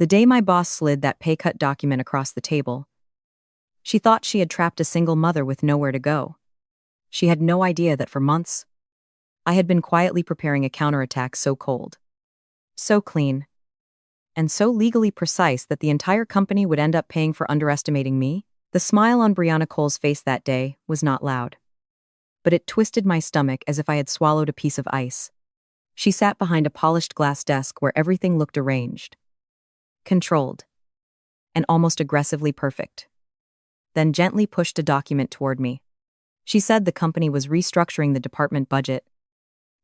The day my boss slid that pay cut document across the table, she thought she had trapped a single mother with nowhere to go. She had no idea that for months, I had been quietly preparing a counterattack so cold, so clean, and so legally precise that the entire company would end up paying for underestimating me. The smile on Brianna Cole's face that day was not loud, but it twisted my stomach as if I had swallowed a piece of ice. She sat behind a polished glass desk where everything looked arranged, controlled, and almost aggressively perfect. Then gently pushed a document toward me. She said the company was restructuring the department budget,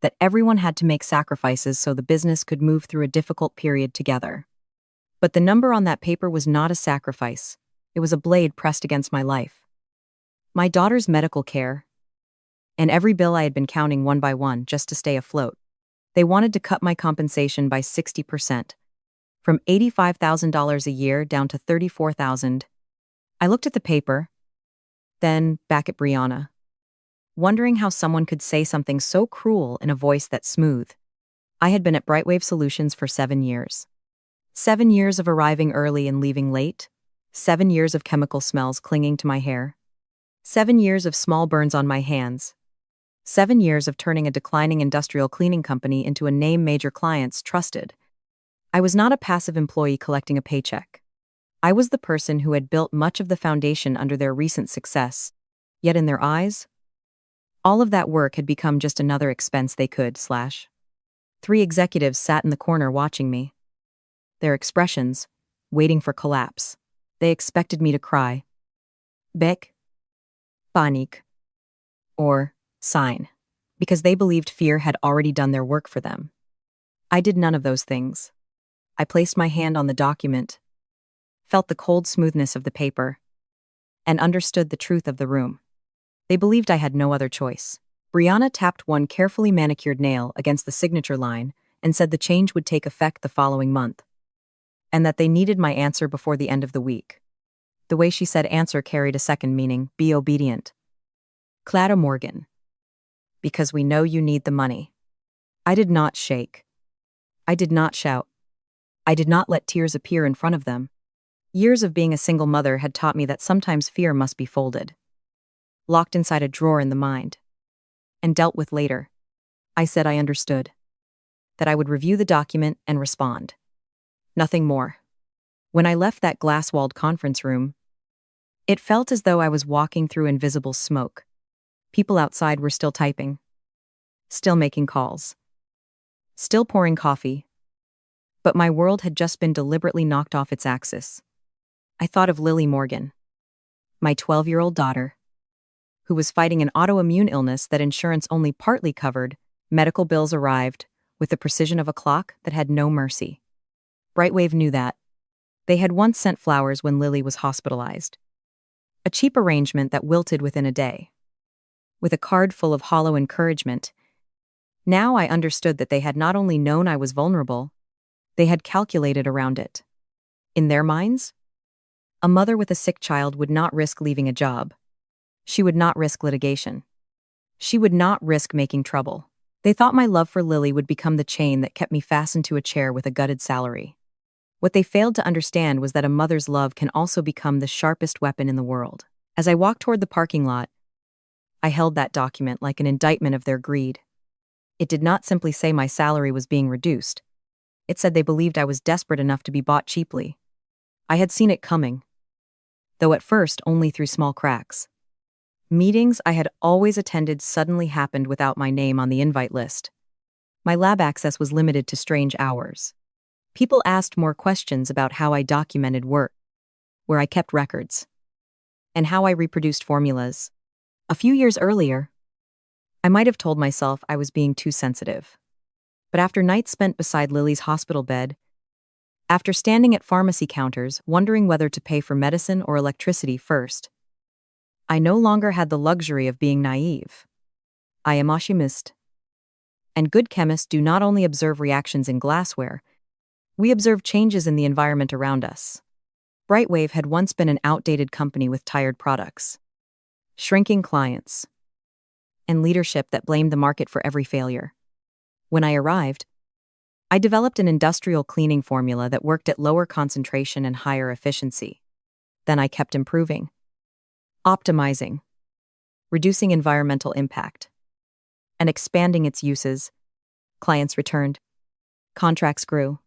that everyone had to make sacrifices so the business could move through a difficult period together. But the number on that paper was not a sacrifice. It was a blade pressed against my life. My daughter's medical care, and every bill I had been counting one by one just to stay afloat. They wanted to cut my compensation by 60%, from $85,000 a year down to $34,000. I looked at the paper, then back at Brianna, wondering how someone could say something so cruel in a voice that smooth. I had been at BrightWave Solutions for 7 years. 7 years of arriving early and leaving late. 7 years of chemical smells clinging to my hair. 7 years of small burns on my hands. 7 years of turning a declining industrial cleaning company into a name major clients trusted. I was not a passive employee collecting a paycheck. I was the person who had built much of the foundation under their recent success. Yet in their eyes, all of that work had become just another expense they could slash. 3 executives sat in the corner watching me. Their expressions, waiting for collapse. They expected me to cry. Bek. Panik. Or sign. Because they believed fear had already done their work for them. I did none of those things. I placed my hand on the document, felt the cold smoothness of the paper, and understood the truth of the room. They believed I had no other choice. Brianna tapped one carefully manicured nail against the signature line and said the change would take effect the following month, and that they needed my answer before the end of the week. The way she said answer carried a second meaning: be obedient. Clara Morgan. Because we know you need the money. I did not shake. I did not shout. I did not let tears appear in front of them. Years of being a single mother had taught me that sometimes fear must be folded, locked inside a drawer in the mind, and dealt with later. I said I understood, that I would review the document and respond. Nothing more. When I left that glass-walled conference room, it felt as though I was walking through invisible smoke. People outside were still typing, still making calls, still pouring coffee, but my world had just been deliberately knocked off its axis. I thought of Lily Morgan, my 12-year-old daughter, who was fighting an autoimmune illness that insurance only partly covered. Medical bills arrived with the precision of a clock that had no mercy. BrightWave knew that. They had once sent flowers when Lily was hospitalized. A cheap arrangement that wilted within a day. With a card full of hollow encouragement. Now I understood that they had not only known I was vulnerable, they had calculated around it. In their minds, a mother with a sick child would not risk leaving a job. She would not risk litigation. She would not risk making trouble. They thought my love for Lily would become the chain that kept me fastened to a chair with a gutted salary. What they failed to understand was that a mother's love can also become the sharpest weapon in the world. As I walked toward the parking lot, I held that document like an indictment of their greed. It did not simply say my salary was being reduced. It said they believed I was desperate enough to be bought cheaply. I had seen it coming, though at first only through small cracks. Meetings I had always attended suddenly happened without my name on the invite list. My lab access was limited to strange hours. People asked more questions about how I documented work, where I kept records, and how I reproduced formulas. A few years earlier, I might have told myself I was being too sensitive. But after nights spent beside Lily's hospital bed, after standing at pharmacy counters wondering whether to pay for medicine or electricity first, I no longer had the luxury of being naive. I am a chemist. And good chemists do not only observe reactions in glassware, we observe changes in the environment around us. BrightWave had once been an outdated company with tired products, shrinking clients, and leadership that blamed the market for every failure. When I arrived, I developed an industrial cleaning formula that worked at lower concentration and higher efficiency. Then I kept improving, optimizing, reducing environmental impact, and expanding its uses. Clients returned. Contracts grew.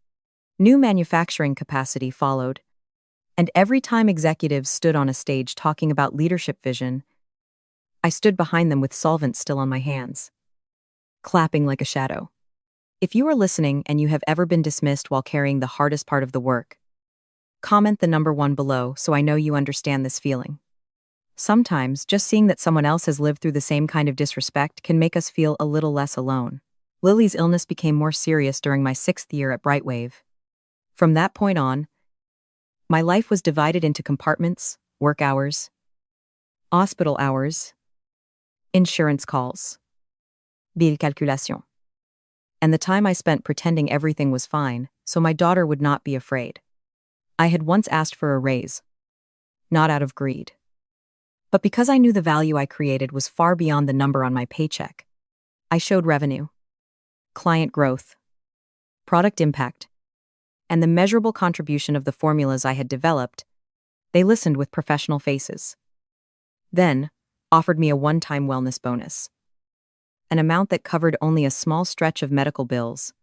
New manufacturing capacity followed. And every time executives stood on a stage talking about leadership vision, I stood behind them with solvent still on my hands, clapping like a shadow. If you are listening and you have ever been dismissed while carrying the hardest part of the work, comment the number 1 below so I know you understand this feeling. Sometimes, just seeing that someone else has lived through the same kind of disrespect can make us feel a little less alone. Lily's illness became more serious during my 6th year at BrightWave. From that point on, my life was divided into compartments: work hours, hospital hours, insurance calls, bill calculation, and the time I spent pretending everything was fine so my daughter would not be afraid. I had once asked for a raise, not out of greed, but because I knew the value I created was far beyond the number on my paycheck. I showed revenue, client growth, product impact, and the measurable contribution of the formulas I had developed. They listened with professional faces. Then, offered me a one-time wellness bonus, an amount that covered only a small stretch of medical bills.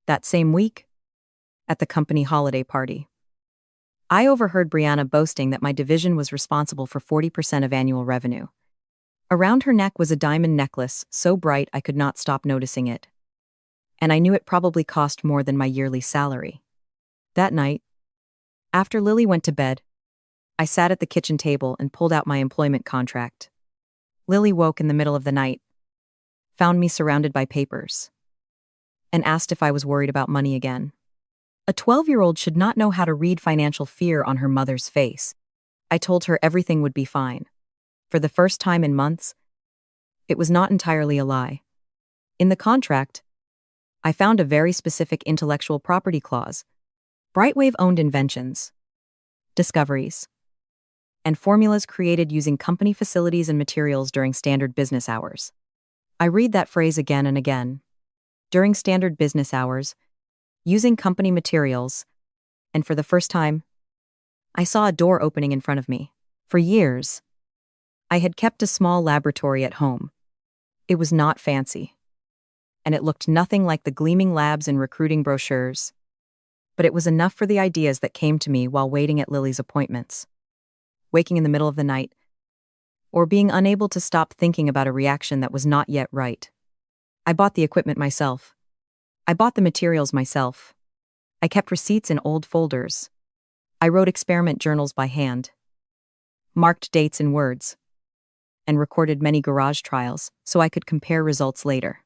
That same week, at the company holiday party, I overheard Brianna boasting that my division was responsible for 40% of annual revenue. Around her neck was a diamond necklace so bright I could not stop noticing it. And I knew it probably cost more than my yearly salary. That night, after Lily went to bed, I sat at the kitchen table and pulled out my employment contract. Lily woke in the middle of the night, found me surrounded by papers, and asked if I was worried about money again. A 12-year-old should not know how to read financial fear on her mother's face. I told her everything would be fine. For the first time in months, it was not entirely a lie. In the contract, I found a very specific intellectual property clause. BrightWave owned inventions, discoveries, and formulas created using company facilities and materials during standard business hours. I read that phrase again and again. During standard business hours, using company materials, and for the first time, I saw a door opening in front of me. For years, I had kept a small laboratory at home. It was not fancy, and it looked nothing like the gleaming labs and recruiting brochures, but it was enough for the ideas that came to me while waiting at Lily's appointments. Waking in the middle of the night, or being unable to stop thinking about a reaction that was not yet right. I bought the equipment myself. I bought the materials myself. I kept receipts in old folders. I wrote experiment journals by hand, marked dates in words, and recorded many garage trials so I could compare results later.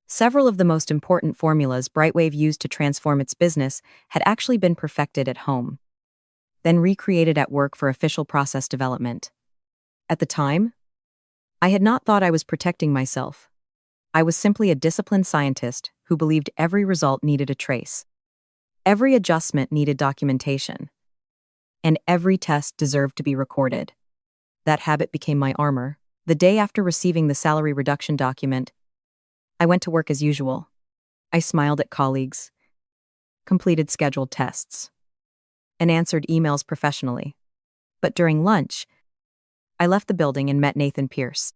Several of the most important formulas BrightWave used to transform its business had actually been perfected at home, then recreated at work for official process development. At the time, I had not thought I was protecting myself. I was simply a disciplined scientist who believed every result needed a trace. Every adjustment needed documentation, and every test deserved to be recorded. That habit became my armor. The day after receiving the salary reduction document, I went to work as usual. I smiled at colleagues, completed scheduled tests, and answered emails professionally. But during lunch, I left the building and met Nathan Pierce,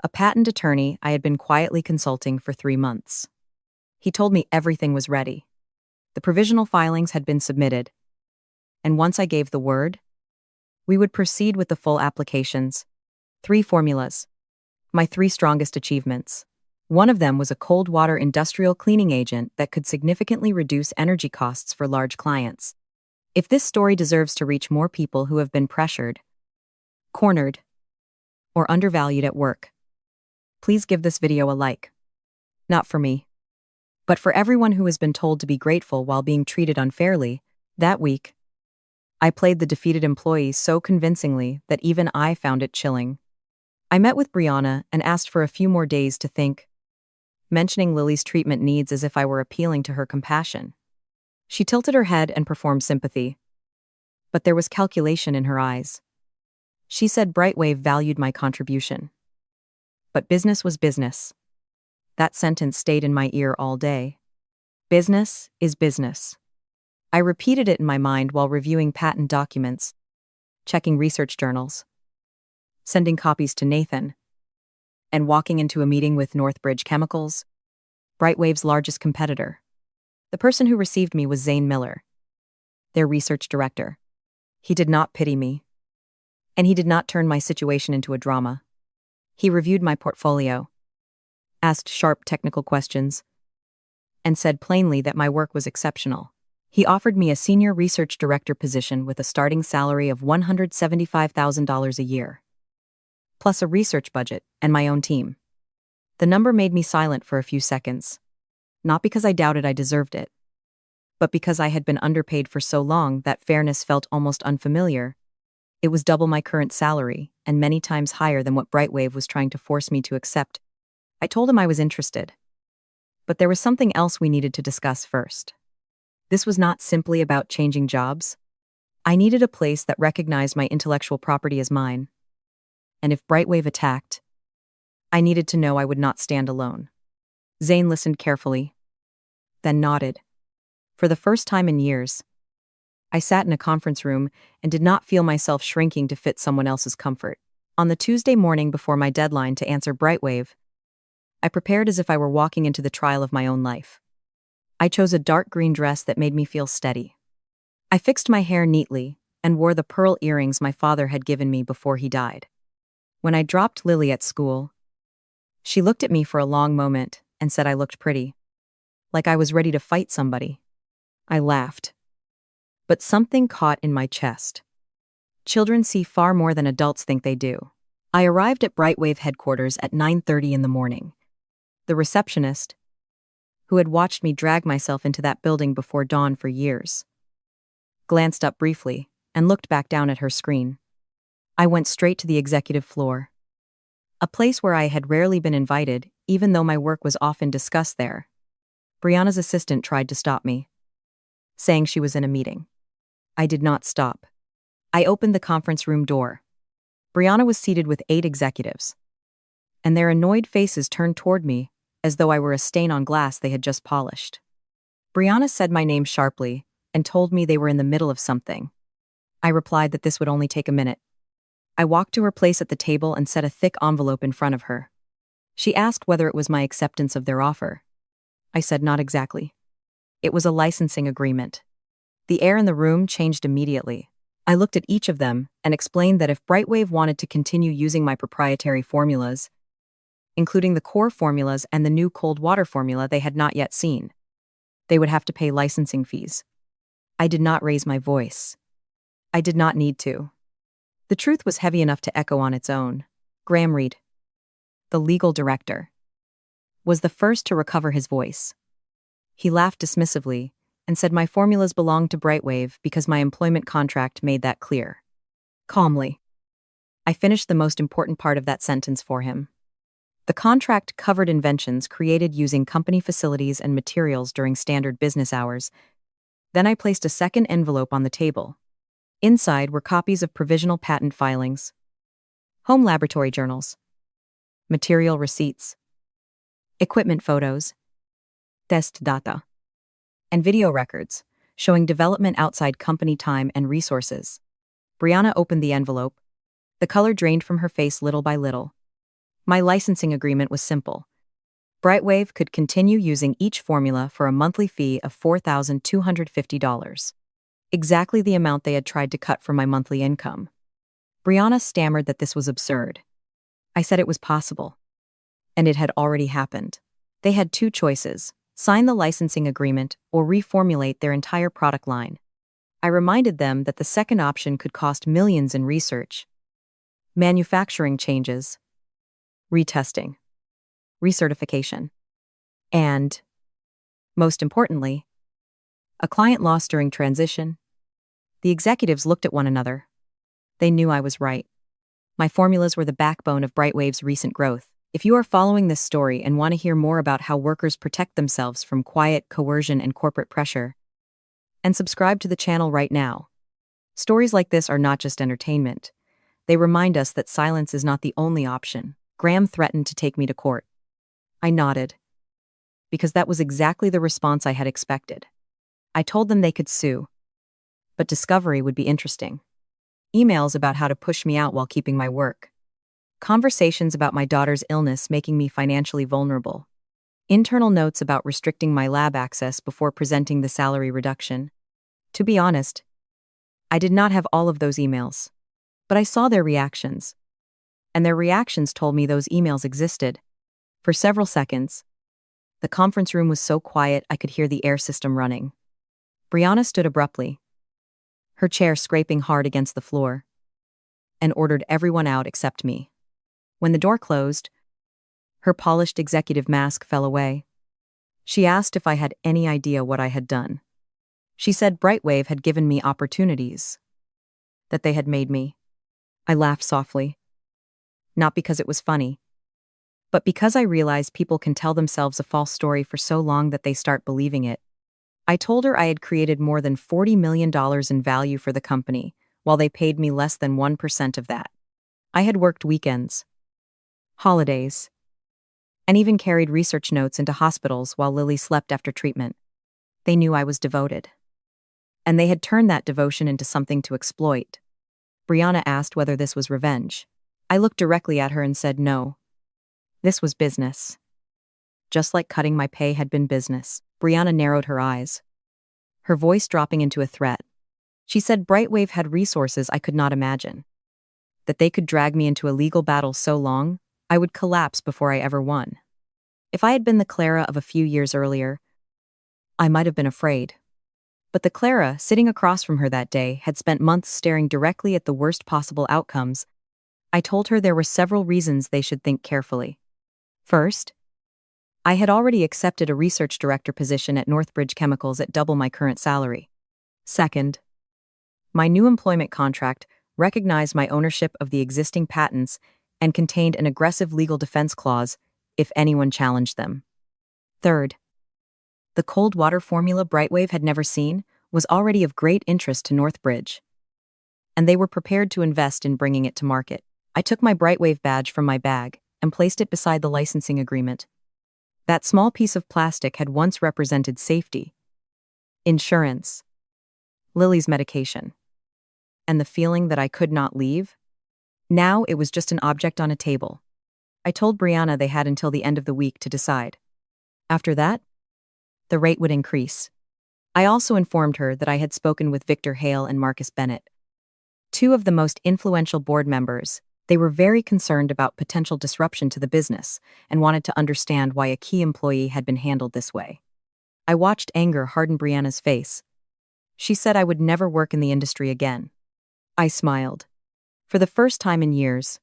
a patent attorney I had been quietly consulting for 3 months. He told me everything was ready. The provisional filings had been submitted, and once I gave the word, we would proceed with the full applications. 3 formulas, my 3 strongest achievements. One of them was a cold water industrial cleaning agent that could significantly reduce energy costs for large clients. If this story deserves to reach more people who have been pressured, cornered, or undervalued at work, please give this video a like. Not for me, but for everyone who has been told to be grateful while being treated unfairly. That week, I played the defeated employee so convincingly that even I found it chilling. I met with Brianna and asked for a few more days to think, mentioning Lily's treatment needs as if I were appealing to her compassion. She tilted her head and performed sympathy, but there was calculation in her eyes. She said BrightWave valued my contribution, but business was business. That sentence stayed in my ear all day. Business is business. I repeated it in my mind while reviewing patent documents, checking research journals, sending copies to Nathan, and walking into a meeting with Northbridge Chemicals, BrightWave's largest competitor. The person who received me was Zane Miller, their research director. He did not pity me, and he did not turn my situation into a drama. He reviewed my portfolio, asked sharp technical questions, and said plainly that my work was exceptional. He offered me a senior research director position with a starting salary of $175,000 a year, plus a research budget and my own team. The number made me silent for a few seconds, not because I doubted I deserved it, but because I had been underpaid for so long that fairness felt almost unfamiliar. It was double my current salary, and many times higher than what BrightWave was trying to force me to accept. I told him I was interested, but there was something else we needed to discuss first. This was not simply about changing jobs. I needed a place that recognized my intellectual property as mine. And if BrightWave attacked, I needed to know I would not stand alone. Zane listened carefully, then nodded. For the first time in years, I sat in a conference room and did not feel myself shrinking to fit someone else's comfort. On the Tuesday morning before my deadline to answer BrightWave, I prepared as if I were walking into the trial of my own life. I chose a dark green dress that made me feel steady. I fixed my hair neatly and wore the pearl earrings my father had given me before he died. When I dropped Lily at school, she looked at me for a long moment and said I looked pretty, like I was ready to fight somebody. I laughed, but something caught in my chest. Children see far more than adults think they do. I arrived at BrightWave headquarters at 9:30 in the morning. The receptionist, who had watched me drag myself into that building before dawn for years, glanced up briefly and looked back down at her screen. I went straight to the executive floor, a place where I had rarely been invited, even though my work was often discussed there. Brianna's assistant tried to stop me, saying she was in a meeting. I did not stop. I opened the conference room door. Brianna was seated with 8 executives, and their annoyed faces turned toward me as though I were a stain on glass they had just polished. Brianna said my name sharply and told me they were in the middle of something. I replied that this would only take a minute. I walked to her place at the table and set a thick envelope in front of her. She asked whether it was my acceptance of their offer. I said not exactly. It was a licensing agreement. The air in the room changed immediately. I looked at each of them and explained that if BrightWave wanted to continue using my proprietary formulas, including the core formulas and the new cold water formula they had not yet seen, they would have to pay licensing fees. I did not raise my voice. I did not need to. The truth was heavy enough to echo on its own. Graham Reed, the legal director, was the first to recover his voice. He laughed dismissively and said my formulas belonged to BrightWave because my employment contract made that clear. Calmly, I finished the most important part of that sentence for him. The contract covered inventions created using company facilities and materials during standard business hours. Then I placed a second envelope on the table. Inside were copies of provisional patent filings, home laboratory journals, material receipts, equipment photos, test data, and video records showing development outside company time and resources. Brianna opened the envelope. The color drained from her face little by little. My licensing agreement was simple. BrightWave could continue using each formula for a monthly fee of $4,250. Exactly the amount they had tried to cut from my monthly income. Brianna stammered that this was absurd. I said it was possible. And it had already happened. They had 2 choices: sign the licensing agreement or reformulate their entire product line. I reminded them that the second option could cost millions in research, manufacturing changes, retesting, recertification, and, most importantly, a client loss during transition. The executives looked at one another. They knew I was right. My formulas were the backbone of BrightWave's recent growth. If you are following this story and want to hear more about how workers protect themselves from quiet coercion and corporate pressure, and subscribe to the channel right now. Stories like this are not just entertainment. They remind us that silence is not the only option. Graham threatened to take me to court. I nodded. because that was exactly the response I had expected. I told them they could sue, but discovery would be interesting. Emails about how to push me out while keeping my work. Conversations about my daughter's illness making me financially vulnerable. Internal notes about restricting my lab access before presenting the salary reduction. To be honest, I did not have all of those emails, but I saw their reactions. And their reactions told me those emails existed. For several seconds, the conference room was so quiet I could hear the air system running. Brianna stood abruptly, her chair scraping hard against the floor, and ordered everyone out except me. When the door closed, her polished executive mask fell away. She asked if I had any idea what I had done. She said BrightWave had given me opportunities, that they had made me. I laughed softly. Not because it was funny, but because I realized people can tell themselves a false story for so long that they start believing it. I told her I had created more than $40 million in value for the company, while they paid me less than 1% of that. I had worked weekends, holidays, and even carried research notes into hospitals while Lily slept after treatment. They knew I was devoted. And they had turned that devotion into something to exploit. Brianna asked whether this was revenge. I looked directly at her and said no. This was business. Just like cutting my pay had been business. Brianna narrowed her eyes, her voice dropping into a threat. She said BrightWave had resources I could not imagine. That they could drag me into a legal battle so long, I would collapse before I ever won. If I had been the Clara of a few years earlier, I might have been afraid. But the Clara sitting across from her that day had spent months staring directly at the worst possible outcomes. I told her there were several reasons they should think carefully. First, I had already accepted a research director position at Northbridge Chemicals at double my current salary. Second, my new employment contract recognized my ownership of the existing patents and contained an aggressive legal defense clause if anyone challenged them. Third, the cold water formula BrightWave had never seen was already of great interest to Northbridge, and they were prepared to invest in bringing it to market. I took my BrightWave badge from my bag and placed it beside the licensing agreement. That small piece of plastic had once represented safety, insurance, Lily's medication, and the feeling that I could not leave. Now it was just an object on a table. I told Brianna they had until the end of the week to decide. After that, the rate would increase. I also informed her that I had spoken with Victor Hale and Marcus Bennett, two of the most influential board members. They were very concerned about potential disruption to the business and wanted to understand why a key employee had been handled this way. I watched anger harden Brianna's face. She said I would never work in the industry again. I smiled. For the first time in years,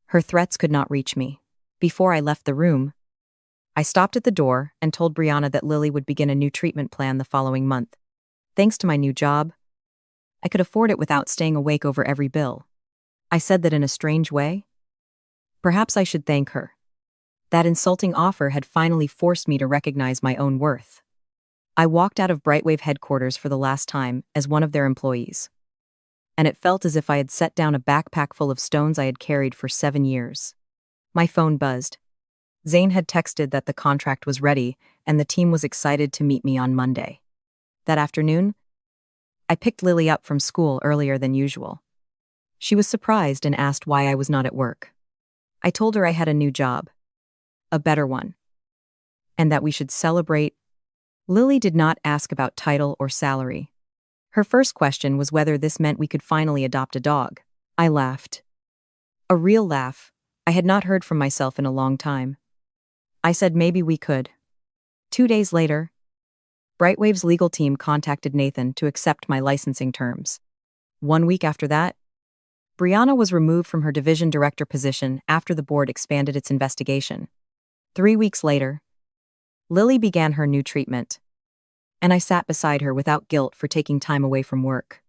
her threats could not reach me. Before I left the room, I stopped at the door and told Brianna that Lily would begin a new treatment plan the following month. Thanks to my new job, I could afford it without staying awake over every bill. I said that in a strange way. Perhaps I should thank her. That insulting offer had finally forced me to recognize my own worth. I walked out of BrightWave headquarters for the last time as one of their employees, and it felt as if I had set down a backpack full of stones I had carried for 7 years. My phone buzzed. Zane had texted that the contract was ready and the team was excited to meet me on Monday. That afternoon, I picked Lily up from school earlier than usual. She was surprised and asked why I was not at work. I told her I had a new job, a better one, and that we should celebrate. Lily did not ask about title or salary. Her first question was whether this meant we could finally adopt a dog. I laughed. A real laugh. I had not heard from myself in a long time. I said maybe we could. 2 days later, BrightWave's legal team contacted Nathan to accept my licensing terms. 1 week after that, Brianna was removed from her division director position after the board expanded its investigation. 3 weeks later, Lily began her new treatment, and I sat beside her without guilt for taking time away from work.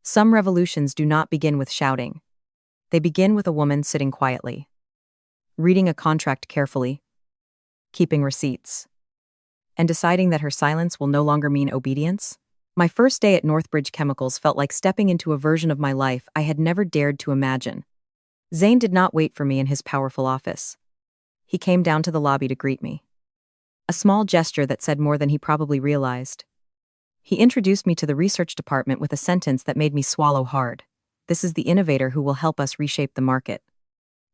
Some revolutions do not begin with shouting. They begin with a woman sitting quietly, reading a contract carefully, keeping receipts, and deciding that her silence will no longer mean obedience. My first day at Northbridge Chemicals felt like stepping into a version of my life I had never dared to imagine. Zane did not wait for me in his powerful office. He came down to the lobby to greet me. a small gesture that said more than he probably realized. He introduced me to the research department with a sentence that made me swallow hard. This is the innovator who will help us reshape the market.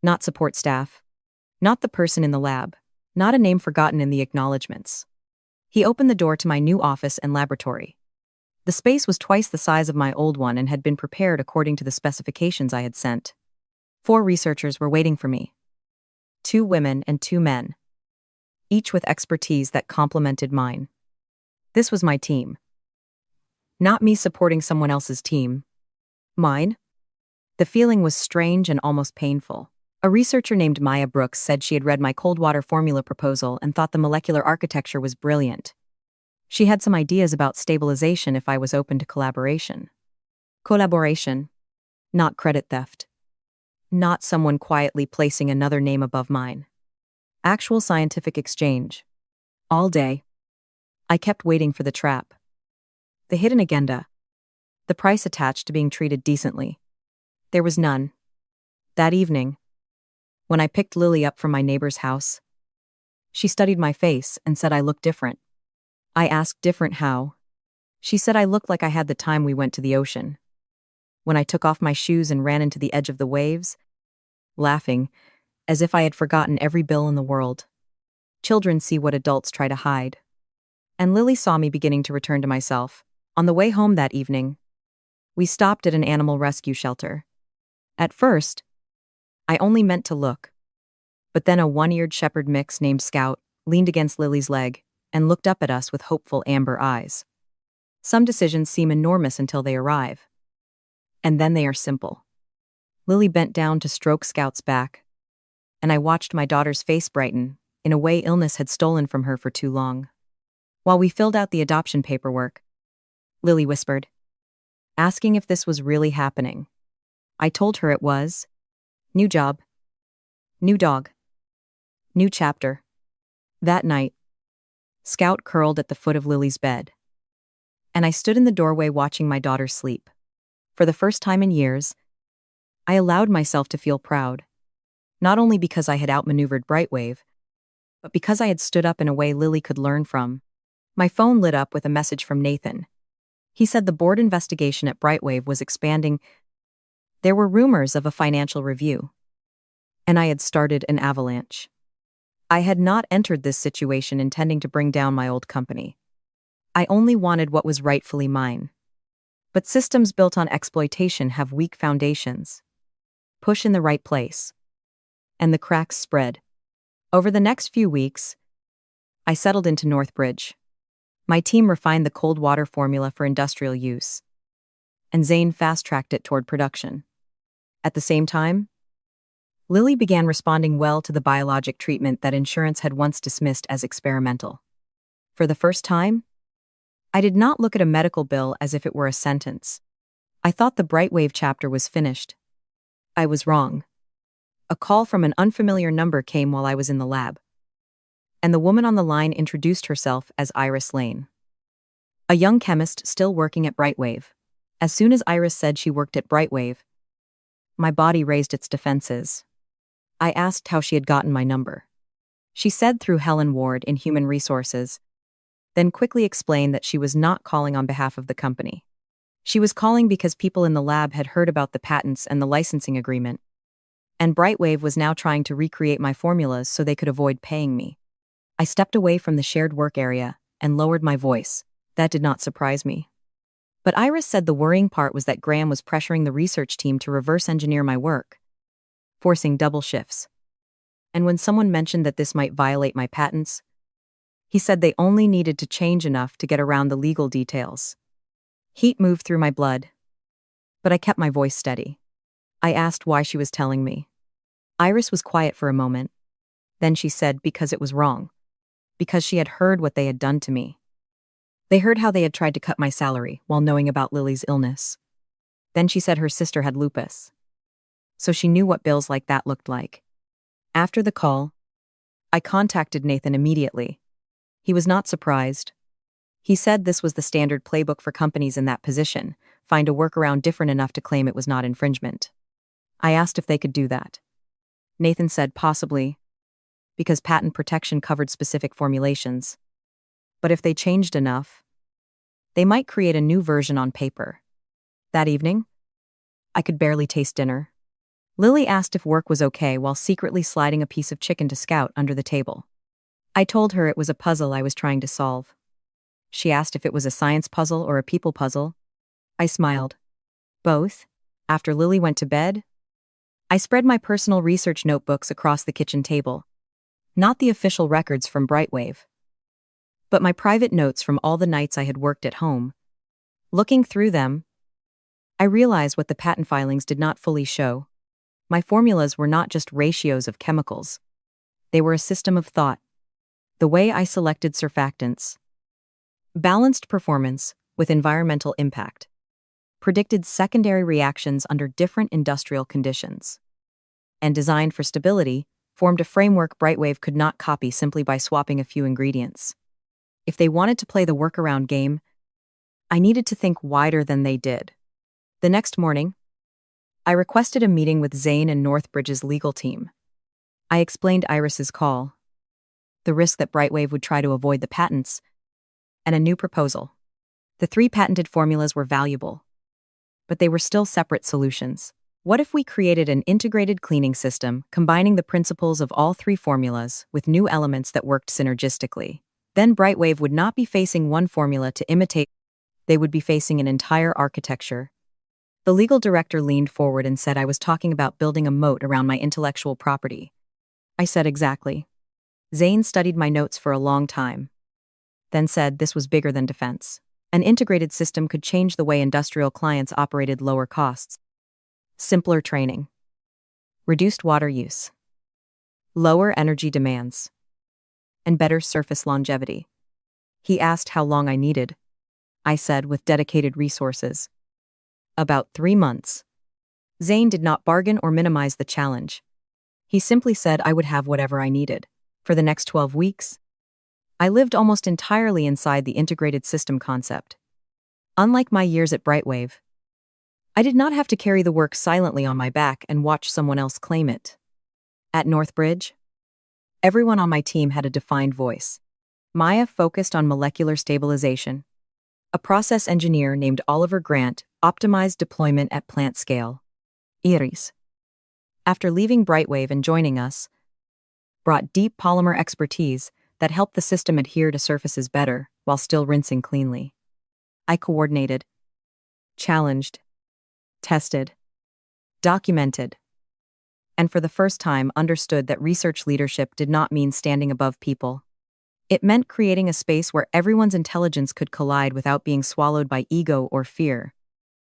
Not support staff. Not the person in the lab. Not a name forgotten in the acknowledgments. He opened the door to my new office and laboratory. The space was twice the size of my old one and had been prepared according to the specifications I had sent. 4 researchers were waiting for me. 2 women and 2 men, each with expertise that complemented mine. This was my team. Not me supporting someone else's team. Mine? The feeling was strange and almost painful. A researcher named Maya Brooks said she had read my cold water formula proposal and thought the molecular architecture was brilliant. She had some ideas about stabilization if I was open to collaboration. Collaboration, not credit theft. Not someone quietly placing another name above mine. Actual scientific exchange. All day, I kept waiting for the trap. The hidden agenda. The price attached to being treated decently. There was none. That evening, when I picked Lily up from my neighbor's house, she studied my face and said I looked different. I asked different how. She said I looked like I had the time we went to the ocean. When I took off my shoes and ran into the edge of the waves, laughing, as if I had forgotten every bill in the world. Children see what adults try to hide. And Lily saw me beginning to return to myself. On the way home that evening, we stopped at an animal rescue shelter. At first, I only meant to look. But then a one-eared shepherd mix named Scout leaned against Lily's leg and looked up at us with hopeful amber eyes. Some decisions seem enormous until they arrive. And then they are simple. Lily bent down to stroke Scout's back, and I watched my daughter's face brighten, in a way illness had stolen from her for too long. While we filled out the adoption paperwork, Lily whispered, asking if this was really happening. I told her it was. New job. New dog. New chapter. That night, Scout curled at the foot of Lily's bed, and I stood in the doorway watching my daughter sleep. For the first time in years, I allowed myself to feel proud, not only because I had outmaneuvered BrightWave, but because I had stood up in a way Lily could learn from. My phone lit up with a message from Nathan. He said the board investigation at BrightWave was expanding. There were rumors of a financial review, and I had started an avalanche. I had not entered this situation intending to bring down my old company. I only wanted what was rightfully mine. But systems built on exploitation have weak foundations. Push in the right place, and the cracks spread. Over the next few weeks, I settled into Northbridge. My team refined the cold water formula for industrial use, and Zane fast-tracked it toward production. At the same time, Lily began responding well to the biologic treatment that insurance had once dismissed as experimental. For the first time, I did not look at a medical bill as if it were a sentence. I thought the BrightWave chapter was finished. I was wrong. A call from an unfamiliar number came while I was in the lab, and the woman on the line introduced herself as Iris Lane, a young chemist still working at BrightWave. As soon as Iris said she worked at BrightWave, my body raised its defenses. I asked how she had gotten my number. She said through Helen Ward in Human Resources, then quickly explained that she was not calling on behalf of the company. She was calling because people in the lab had heard about the patents and the licensing agreement, and BrightWave was now trying to recreate my formulas so they could avoid paying me. I stepped away from the shared work area and lowered my voice. That did not surprise me. But Iris said the worrying part was that Graham was pressuring the research team to reverse engineer my work, forcing double shifts. And when someone mentioned that this might violate my patents, he said they only needed to change enough to get around the legal details. Heat moved through my blood, but I kept my voice steady. I asked why she was telling me. Iris was quiet for a moment. Then she said because it was wrong. Because she had heard what they had done to me. They heard how they had tried to cut my salary while knowing about Lily's illness. Then she said her sister had lupus. So she knew what bills like that looked like. After the call, I contacted Nathan immediately. He was not surprised. He said this was the standard playbook for companies in that position, find a workaround different enough to claim it was not infringement. I asked if they could do that. Nathan said possibly, because patent protection covered specific formulations. But if they changed enough, they might create a new version on paper. That evening, I could barely taste dinner. Lily asked if work was okay while secretly sliding a piece of chicken to Scout under the table. I told her it was a puzzle I was trying to solve. She asked if it was a science puzzle or a people puzzle. I smiled. Both. After Lily went to bed, I spread my personal research notebooks across the kitchen table. Not the official records from BrightWave, but my private notes from all the nights I had worked at home. Looking through them, I realized what the patent filings did not fully show. My formulas were not just ratios of chemicals. They were a system of thought. The way I selected surfactants, balanced performance with environmental impact, predicted secondary reactions under different industrial conditions, and designed for stability, formed a framework BrightWave could not copy simply by swapping a few ingredients. If they wanted to play the workaround game, I needed to think wider than they did. The next morning, I requested a meeting with Zane and Northbridge's legal team. I explained Iris's call, the risk that BrightWave would try to avoid the patents, and a new proposal. The 3 patented formulas were valuable, but they were still separate solutions. What if we created an integrated cleaning system combining the principles of all 3 formulas with new elements that worked synergistically? Then BrightWave would not be facing one formula to imitate, they would be facing an entire architecture. The legal director leaned forward and said I was talking about building a moat around my intellectual property. I said exactly. Zane studied my notes for a long time, then said this was bigger than defense. An integrated system could change the way industrial clients operated, lower costs, simpler training, reduced water use, lower energy demands, and better surface longevity. He asked how long I needed. I said with dedicated resources. About 3 months. Zane did not bargain or minimize the challenge. He simply said I would have whatever I needed. For the next 12 weeks, I lived almost entirely inside the integrated system concept. Unlike my years at BrightWave, I did not have to carry the work silently on my back and watch someone else claim it. At Northbridge, everyone on my team had a defined voice. Maya focused on molecular stabilization. A process engineer named Oliver Grant optimized deployment at plant scale. Iris, after leaving BrightWave and joining us, brought deep polymer expertise that helped the system adhere to surfaces better while still rinsing cleanly. I coordinated, challenged, tested, documented, and for the first time understood that research leadership did not mean standing above people. It meant creating a space where everyone's intelligence could collide without being swallowed by ego or fear.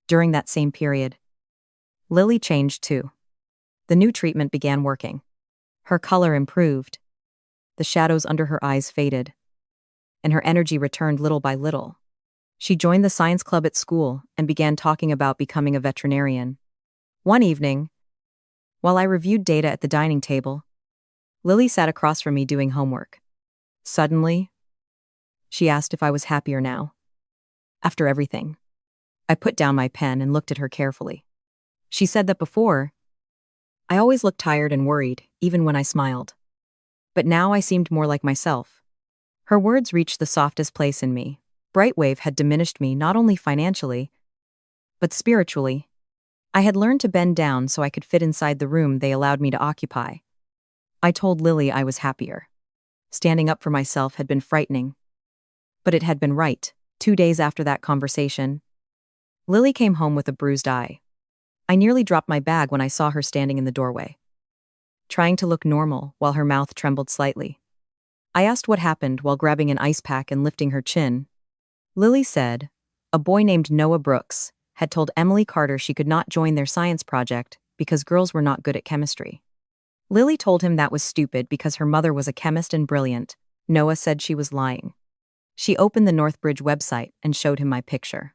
During that same period, Lily changed too. The new treatment began working. Her color improved, the shadows under her eyes faded, and her energy returned little by little. She joined the science club at school and began talking about becoming a veterinarian. One evening, while I reviewed data at the dining table, Lily sat across from me doing homework. Suddenly, she asked if I was happier now. After everything, I put down my pen and looked at her carefully. She said that before, I always looked tired and worried, even when I smiled. But now I seemed more like myself. Her words reached the softest place in me. BrightWave had diminished me not only financially, but spiritually. I had learned to bend down so I could fit inside the room they allowed me to occupy. I told Lily I was happier. Standing up for myself had been frightening, but it had been right. 2 days after that conversation, Lily came home with a bruised eye. I nearly dropped my bag when I saw her standing in the doorway, trying to look normal while her mouth trembled slightly. I asked what happened while grabbing an ice pack and lifting her chin. Lily said, a boy named Noah Brooks had told Emily Carter she could not join their science project because girls were not good at chemistry. Lily told him that was stupid because her mother was a chemist and brilliant. Noah said she was lying. She opened the Northbridge website and showed him my picture.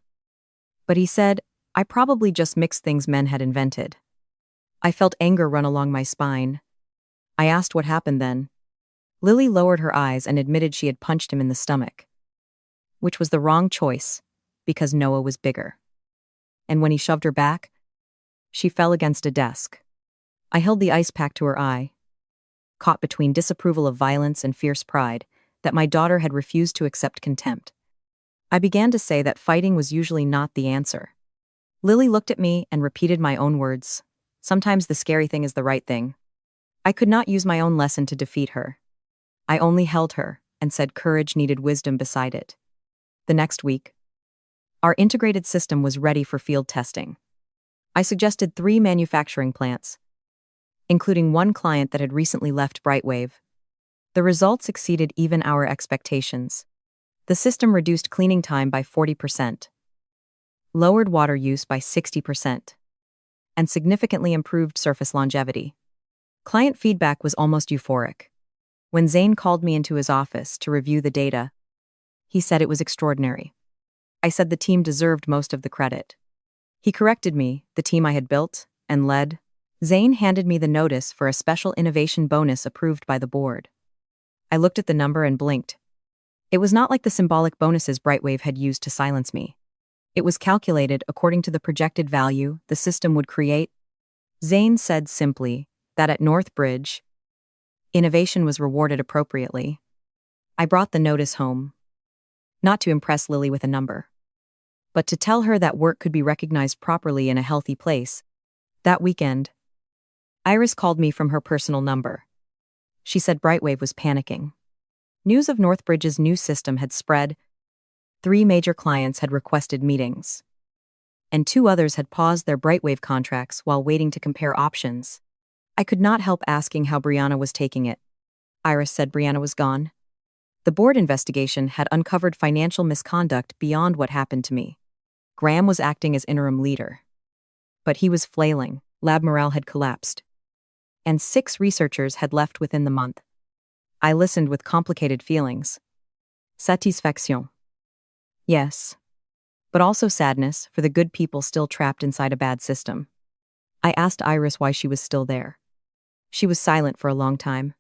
But he said, I probably just mixed things men had invented. I felt anger run along my spine. I asked what happened then. Lily lowered her eyes and admitted she had punched him in the stomach, which was the wrong choice because Noah was bigger. And when he shoved her back, she fell against a desk. I held the ice pack to her eye. caught between disapproval of violence and fierce pride, that my daughter had refused to accept contempt. I began to say that fighting was usually not the answer. Lily looked at me and repeated my own words. Sometimes the scary thing is the right thing. I could not use my own lesson to defeat her. I only held her and said courage needed wisdom beside it. The next week, our integrated system was ready for field testing. I suggested 3 manufacturing plants, including one client that had recently left BrightWave. The results exceeded even our expectations. The system reduced cleaning time by 40%, lowered water use by 60%, and significantly improved surface longevity. Client feedback was almost euphoric. When Zane called me into his office to review the data, he said it was extraordinary. I said the team deserved most of the credit. He corrected me, the team I had built and led. Zane handed me the notice for a special innovation bonus approved by the board. I looked at the number and blinked. It was not like the symbolic bonuses BrightWave had used to silence me. It was calculated according to the projected value the system would create. Zane said simply that at Northbridge, innovation was rewarded appropriately. I brought the notice home, not to impress Lily with a number, but to tell her that work could be recognized properly in a healthy place. That weekend, Iris called me from her personal number. She said BrightWave was panicking. News of Northbridge's new system had spread. 3 major clients had requested meetings, and 2 others had paused their BrightWave contracts while waiting to compare options. I could not help asking how Brianna was taking it. Iris said Brianna was gone. The board investigation had uncovered financial misconduct beyond what happened to me. Graham was acting as interim leader, but he was flailing. Lab morale had collapsed, and 6 researchers had left within the month. I listened with complicated feelings. Satisfaction. Yes. But also sadness for the good people still trapped inside a bad system. I asked Iris why she was still there. She was silent for a long time,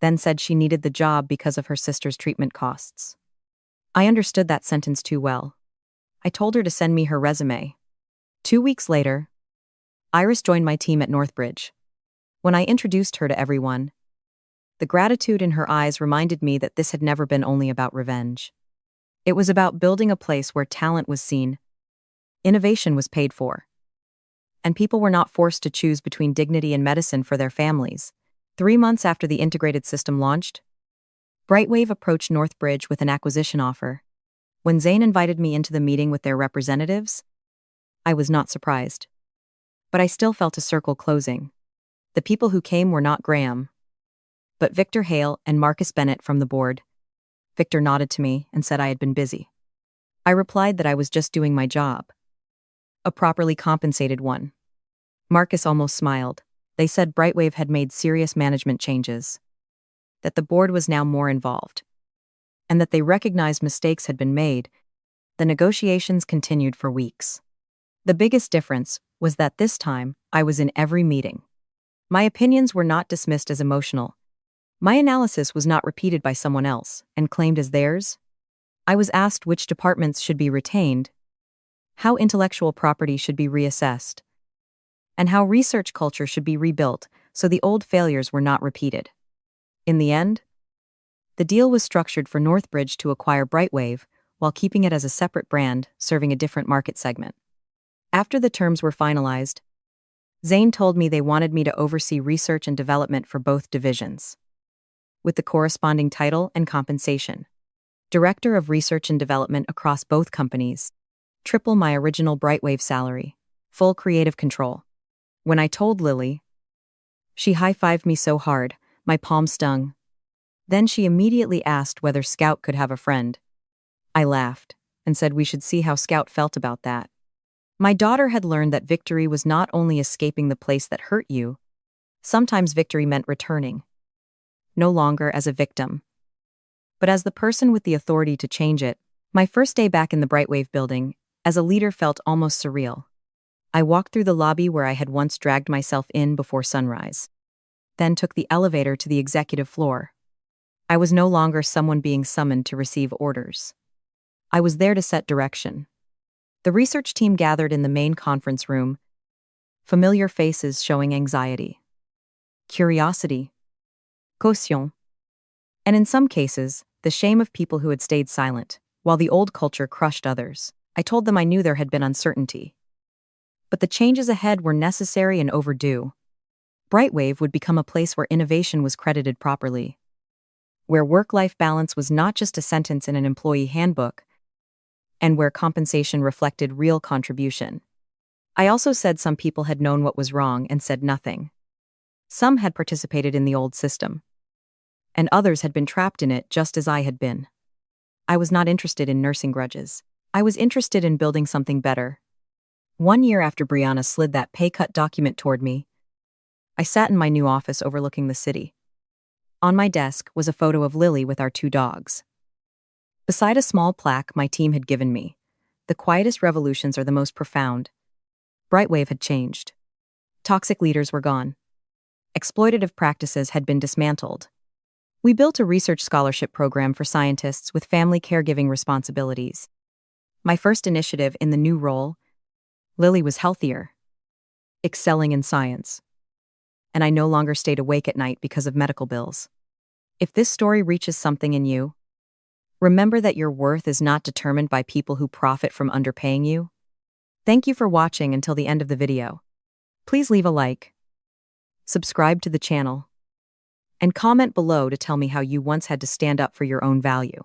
then said she needed the job because of her sister's treatment costs. I understood that sentence too well. I told her to send me her resume. 2 weeks later, Iris joined my team at Northbridge. When I introduced her to everyone, the gratitude in her eyes reminded me that this had never been only about revenge. It was about building a place where talent was seen, innovation was paid for, and people were not forced to choose between dignity and medicine for their families. 3 months after the integrated system launched, BrightWave approached Northbridge with an acquisition offer. When Zane invited me into the meeting with their representatives, I was not surprised. But I still felt a circle closing. The people who came were not Graham, but Victor Hale and Marcus Bennett from the board. Victor nodded to me and said I had been busy. I replied that I was just doing my job, a properly compensated one. Marcus almost smiled. They said BrightWave had made serious management changes, that the board was now more involved, and that they recognized mistakes had been made. The negotiations continued for weeks. The biggest difference was that this time, I was in every meeting. My opinions were not dismissed as emotional. My analysis was not repeated by someone else and claimed as theirs. I was asked which departments should be retained, how intellectual property should be reassessed, and how research culture should be rebuilt so the old failures were not repeated. In the end, the deal was structured for Northbridge to acquire BrightWave while keeping it as a separate brand serving a different market segment. After the terms were finalized, Zane told me they wanted me to oversee research and development for both divisions, with the corresponding title and compensation. Director of Research and Development across both companies, triple my original BrightWave salary, full creative control. When I told Lily, she high-fived me so hard, my palm stung. Then she immediately asked whether Scout could have a friend. I laughed and said we should see how Scout felt about that. My daughter had learned that victory was not only escaping the place that hurt you. Sometimes victory meant returning, no longer as a victim, but as the person with the authority to change it. My first day back in the BrightWave building, as a leader, felt almost surreal. I walked through the lobby where I had once dragged myself in before sunrise, then took the elevator to the executive floor. I was no longer someone being summoned to receive orders. I was there to set direction. The research team gathered in the main conference room, familiar faces showing anxiety, curiosity, caution. And in some cases, the shame of people who had stayed silent, while the old culture crushed others. I told them I knew there had been uncertainty. But the changes ahead were necessary and overdue. BrightWave would become a place where innovation was credited properly, where work-life balance was not just a sentence in an employee handbook, and where compensation reflected real contribution. I also said some people had known what was wrong and said nothing. Some had participated in the old system, and others had been trapped in it just as I had been. I was not interested in nursing grudges. I was interested in building something better. 1 year after Brianna slid that pay cut document toward me, I sat in my new office overlooking the city. On my desk was a photo of Lily with our 2 dogs. Beside a small plaque my team had given me, "The quietest revolutions are the most profound." BrightWave had changed. Toxic leaders were gone. Exploitative practices had been dismantled. We built a research scholarship program for scientists with family caregiving responsibilities. My first initiative in the new role, Lily was healthier, excelling in science. And I no longer stayed awake at night because of medical bills. If this story reaches something in you, remember that your worth is not determined by people who profit from underpaying you. Thank you for watching until the end of the video. Please leave a like, subscribe to the channel, and comment below to tell me how you once had to stand up for your own value.